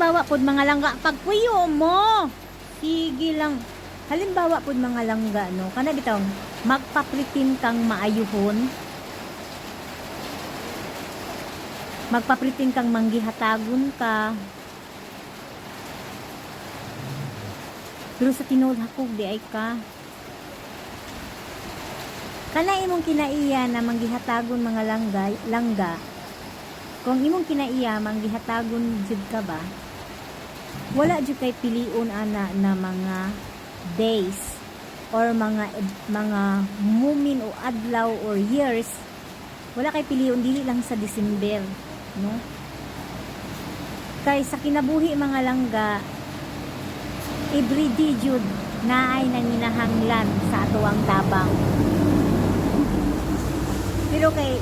halimbawa pod mga langga pagpuyo mo. Sige lang. Halimbawa pod mga langga no, kana bitaw magpapritin kang maayuhon. Magpapritin kang manggihatagon ka. Pero sa tinuod hakog di ay ka. Kana imong kinaiya na manggihatagon mga langga. Kung imong kinaiya manggihatagon jud ka ba? Wala jud kay piliun ana na mga days or mga mumin o adlaw or years. Wala kay piliun dili lang sa December, no? Kay sa kinabuhi mga langga everyday jud naay nanginahanglan sa atuang tabang. Pero kay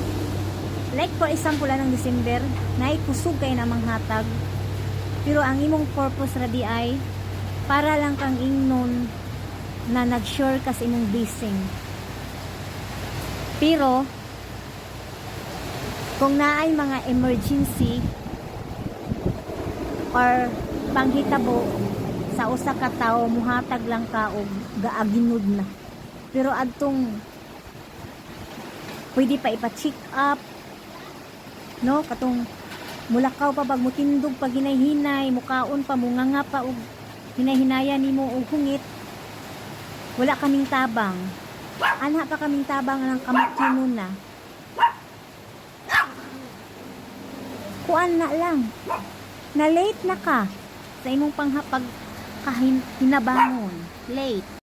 like for example ng December naay kusog kay na manghatag. Pero ang imong purpose ra di ay para lang kang ingnon na nag-sure ka sa imong blessing. Pero kung naay mga emergency or panghitabo sa usa ka tawo muhatag lang ka og gaaginod na. Pero adtong pwede pa ipa-check up, no? Katong mulakaw pa pag mutindog pag hinay-hinay, mukaon pa munganga pa og hinay-hinaya nimo og hungit. Wala kaming tabang. Anha pa kaming tabang ng kamatkinon na. Kuan na lang. Na late na ka sa imong panghapag hinabangon. Late.